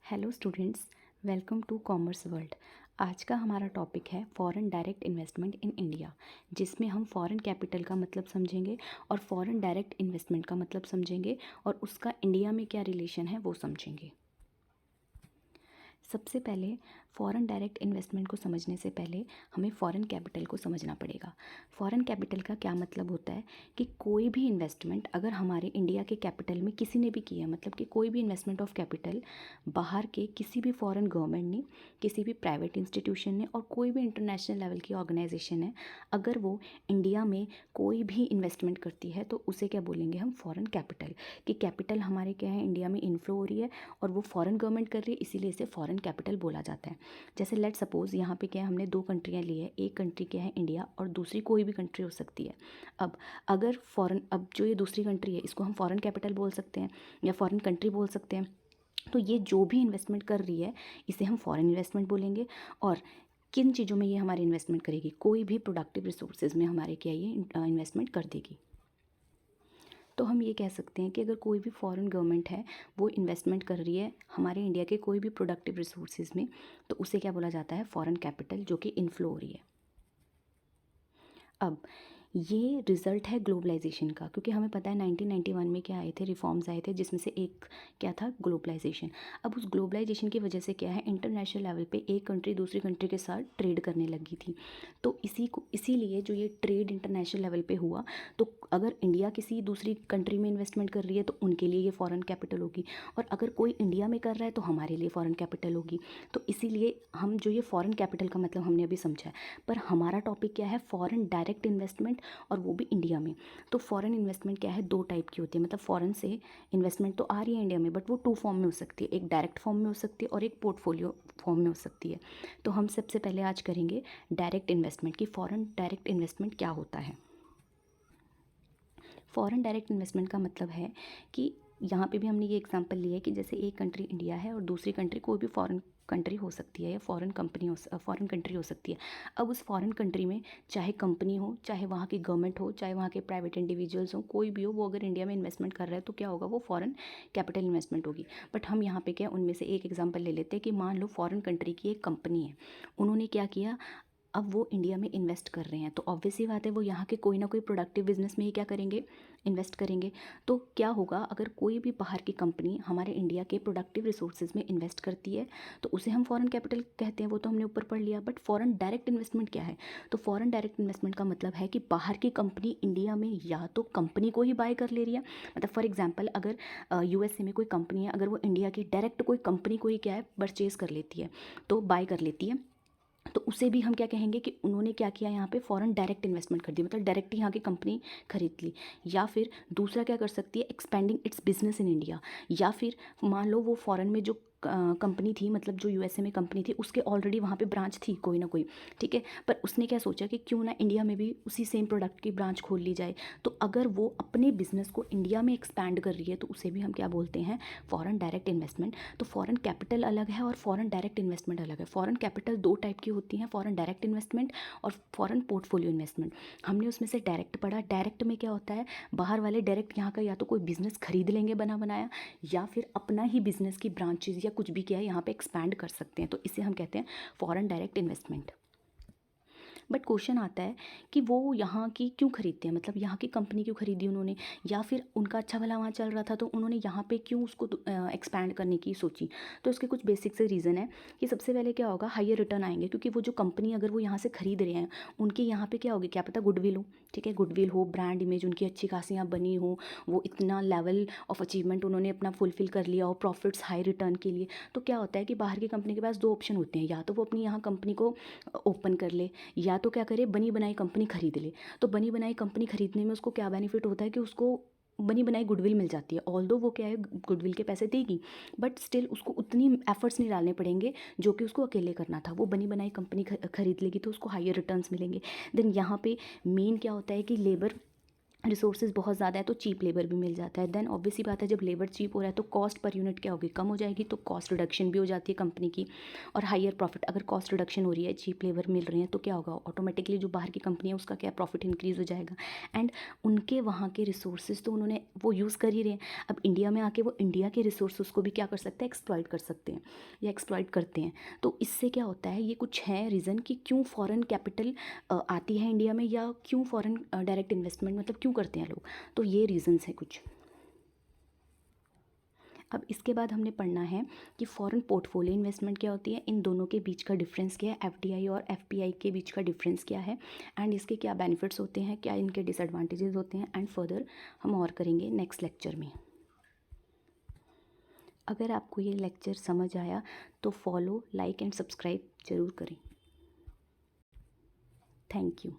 Hello students, welcome to commerce world. आज का हमारा टॉपिक है foreign direct investment in India, जिसमें हम फॉरेन कैपिटल का मतलब समझेंगे और फॉरेन डायरेक्ट इन्वेस्टमेंट का मतलब समझेंगे और उसका इंडिया में क्या रिलेशन है वो समझेंगे। सबसे पहले फॉरेन डायरेक्ट इन्वेस्टमेंट को समझने से पहले हमें फॉरेन कैपिटल को समझना पड़ेगा। फॉरेन कैपिटल का क्या मतलब होता है कि कोई भी इन्वेस्टमेंट अगर हमारे इंडिया के कैपिटल में किसी ने भी किया, मतलब कि कोई भी इन्वेस्टमेंट ऑफ कैपिटल बाहर के किसी भी फॉरेन गवर्नमेंट ने, किसी भी प्राइवेट इंस्टीट्यूशन ने और कोई भी इंटरनेशनल लेवल की ऑर्गेनाइजेशन है, अगर वो इंडिया में कोई भी इन्वेस्टमेंट करती है तो उसे क्या बोलेंगे हम, फॉरेन कैपिटल। कि कैपिटल हमारे क्या है, इंडिया में इन्फ्लो हो रही है और वो फॉरेन गवर्नमेंट कर रही है, इसीलिए इसे फॉरेन कैपिटल बोला जाता है। जैसे लेट सपोज यहाँ पे क्या है, हमने दो कंट्रियाँ ली है, एक कंट्री क्या है इंडिया और दूसरी कोई भी कंट्री हो सकती है। अब अगर फॉरेन, अब जो ये दूसरी कंट्री है इसको हम फॉरेन कैपिटल बोल सकते हैं या फॉरेन कंट्री बोल सकते हैं। तो ये जो भी इन्वेस्टमेंट कर रही है इसे हम फॉरेन इन्वेस्टमेंट बोलेंगे। और किन चीज़ों में ये हमारी इन्वेस्टमेंट करेगी, कोई भी प्रोडक्टिव रिसोर्सेज में हमारे क्या ये इन्वेस्टमेंट कर देगी। तो हम ये कह सकते हैं कि अगर कोई भी फॉरेन गवर्नमेंट है वो इन्वेस्टमेंट कर रही है हमारे इंडिया के कोई भी प्रोडक्टिव रिसोर्सेज में, तो उसे क्या बोला जाता है, फॉरेन कैपिटल, जो कि इन्फ्लो हो रही है। अब ये रिज़ल्ट है ग्लोबलाइजेशन का, क्योंकि हमें पता है 1991 में क्या आए थे, रिफॉर्म्स आए थे, जिसमें से एक क्या था, ग्लोबलाइजेशन। अब उस ग्लोबलाइजेशन की वजह से क्या है, इंटरनेशनल लेवल पे एक कंट्री दूसरी कंट्री के साथ ट्रेड करने लगी थी। तो इसीलिए जो ये ट्रेड इंटरनेशनल लेवल पे हुआ, तो अगर इंडिया किसी दूसरी कंट्री में इन्वेस्टमेंट कर रही है तो उनके लिए ये फॉरेन कैपिटल होगी, और अगर कोई इंडिया में कर रहा है तो हमारे लिए फॉरेन कैपिटल होगी। तो इसीलिए हम जो ये फॉरेन कैपिटल का मतलब हमने अभी समझा है, पर हमारा टॉपिक क्या है, फॉरेन डायरेक्ट इन्वेस्टमेंट, और वो भी इंडिया में। तो फॉरेन इन्वेस्टमेंट क्या है, दो टाइप की होती है, मतलब फॉरेन से इन्वेस्टमेंट तो आ रही है इंडिया में, बट वो टू फॉर्म में हो सकती है, एक डायरेक्ट फॉर्म में हो सकती है और एक पोर्टफोलियो फॉर्म में हो सकती है। तो हम सबसे पहले आज करेंगे डायरेक्ट इन्वेस्टमेंट की फॉरेन डायरेक्ट इन्वेस्टमेंट क्या होता है। फॉरेन डायरेक्ट इन्वेस्टमेंट का मतलब है कि यहाँ पे भी हमने ये एग्जांपल लिया है कि जैसे एक कंट्री इंडिया है और दूसरी कंट्री कोई भी फॉरेन कंट्री हो सकती है या फॉरेन कंट्री हो सकती है। अब उस फॉरेन कंट्री में चाहे कंपनी हो, चाहे वहाँ की गवर्नमेंट हो, चाहे वहाँ के प्राइवेट इंडिविजुअल्स हो, कोई भी हो, वो अगर इंडिया में इन्वेस्टमेंट कर रहा है तो क्या होगा, वो फॉरेन कैपिटल इन्वेस्टमेंट होगी। बट हम यहाँ पे क्या, उनमें से एक एग्जाम्पल ले लेते हैं कि मान लो फॉरेन कंट्री की एक कंपनी है, उन्होंने क्या किया, अब वो इंडिया में इन्वेस्ट कर रहे हैं, तो ऑब्वियस सी बात है वो यहाँ के कोई ना कोई प्रोडक्टिव बिजनेस में ही क्या करेंगे, इन्वेस्ट करेंगे। तो क्या होगा, अगर कोई भी बाहर की कंपनी हमारे इंडिया के प्रोडक्टिव रिसोर्सेज में इन्वेस्ट करती है तो उसे हम फॉरेन कैपिटल कहते हैं, वो तो हमने ऊपर पढ़ लिया। बट फॉरेन डायरेक्ट इन्वेस्टमेंट क्या है, तो फॉरेन डायरेक्ट इन्वेस्टमेंट का मतलब है कि बाहर की कंपनी इंडिया में या तो कंपनी को ही बाय कर ले रही है, मतलब फॉर एग्जाम्पल अगर यूएसए में कोई कंपनी है, अगर वो इंडिया की डायरेक्ट कोई कंपनी को ही क्या है, परचेज कर लेती है, तो बाय कर लेती है, तो उसे भी हम क्या कहेंगे कि उन्होंने क्या किया, यहाँ पे फॉरेन डायरेक्ट इन्वेस्टमेंट कर दी, मतलब डायरेक्ट यहाँ की कंपनी खरीद ली। या फिर दूसरा क्या कर सकती है, expanding it's business in India. या फिर मान लो वो फॉरेन में जो कंपनी थी, मतलब जो यूएसए में कंपनी थी, उसके ऑलरेडी वहाँ पे ब्रांच थी कोई ना कोई, ठीक है, पर उसने क्या सोचा कि क्यों ना इंडिया में भी उसी सेम प्रोडक्ट की ब्रांच खोल ली जाए। तो अगर वो अपने बिजनेस को इंडिया में एक्सपैंड कर रही है तो उसे भी हम क्या बोलते हैं, फॉरेन डायरेक्ट इन्वेस्टमेंट। तो फॉरेन कैपिटल अलग है और फॉरेन डायरेक्ट इन्वेस्टमेंट अलग है। फॉरेन कैपिटल दो टाइप की होती हैं, फॉरेन डायरेक्ट इन्वेस्टमेंट और फॉरेन पोर्टफोलियो इन्वेस्टमेंट। हमने उसमें से डायरेक्ट पढ़ा, डायरेक्ट में क्या होता है, बाहर वाले डायरेक्ट यहाँ का या तो कोई बिजनेस खरीद लेंगे बना बनाया, या फिर अपना ही बिजनेस की ब्रांचेज या कुछ भी क्या है यहाँ पे एक्सपैंड कर सकते हैं, तो इसे हम कहते हैं foreign direct investment. But question आता है कि वो यहाँ की क्यों खरीदते हैं, मतलब यहाँ की कंपनी क्यों खरीदी उन्होंने, या फिर उनका अच्छा भला वहाँ चल रहा था तो उन्होंने यहाँ पे क्यों उसको एक्सपैंड करने की सोची। तो इसके कुछ बेसिक से रीज़न है कि सबसे पहले क्या होगा, हायर रिटर्न आएंगे, क्योंकि वो जो कंपनी अगर वो यहाँ से खरीद रहे हैं, उनके यहाँ पे क्या होगी, क्या पता गुडविल हो, ठीक है, गुडविल हो, ब्रांड इमेज उनकी अच्छी खासी यहाँ बनी हो, वो इतना लेवल ऑफ अचीवमेंट उन्होंने अपना फुलफिल कर लिया हो, प्रॉफिट्स हाई रिटर्न के लिए। तो क्या होता है कि बाहर की कंपनी के पास दो ऑप्शन होते हैं, या तो वो अपनी यहाँ कंपनी को ओपन कर ले, या तो क्या करे, बनी बनाई कंपनी खरीद ले। तो बनी बनाई कंपनी खरीदने में उसको क्या बेनिफिट होता है कि उसको बनी बनाई गुडविल मिल जाती है, ऑल्दो वो क्या है गुडविल के पैसे देगी, बट स्टिल उसको उतनी एफर्ट्स नहीं डालने पड़ेंगे जो कि उसको अकेले करना था। वो बनी बनाई कंपनी खरीद लेगी तो उसको हायर रिटर्न्स मिलेंगे। देन यहाँ पे मेन क्या होता है कि लेबर रिसोर्सेज बहुत ज़्यादा है तो चीप लेबर भी मिल जाता है। देन ऑब्वियस सी बात है, जब लेबर चीप हो रहा है तो कॉस्ट पर यूनिट क्या होगी, कम हो जाएगी, तो कॉस्ट रिडक्शन भी हो जाती है कंपनी की और हायर प्रॉफिट। अगर कॉस्ट रिडक्शन हो रही है, चीप लेबर मिल रहे हैं, तो क्या होगा, ऑटोमेटिकली जो बाहर की कंपनी है उसका क्या प्रॉफिट इंक्रीज़ हो जाएगा। एंड उनके वहाँ के रिसोर्सेज तो उन्होंने वो यूज़ कर ही रहे हैं। अब इंडिया में आके वो इंडिया के रिसोर्सेज को भी क्या कर सकते हैं, एक्सप्लॉइट कर सकते हैं या एक्सप्लॉइट करते हैं। तो इससे क्या होता है, ये कुछ है रीज़न कि क्यों फॉरेन कैपिटल आती है इंडिया में, या क्यों फॉरेन डायरेक्ट इन्वेस्टमेंट मतलब क्यों करते हैं लोग। तो ये रीज़न्स हैं कुछ। अब इसके बाद हमने पढ़ना है कि फॉरेन पोर्टफोलियो इन्वेस्टमेंट क्या होती है, इन दोनों के बीच का डिफरेंस क्या है, एफडीआई और एफपीआई के बीच का डिफरेंस क्या है, एंड इसके क्या बेनिफिट्स होते हैं, क्या इनके डिसएडवांटेजेस होते हैं, एंड फर्दर हम और करेंगे नेक्स्ट लेक्चर में। अगर आपको ये लेक्चर समझ आया तो फॉलो, लाइक एंड सब्सक्राइब ज़रूर करें। Thank you.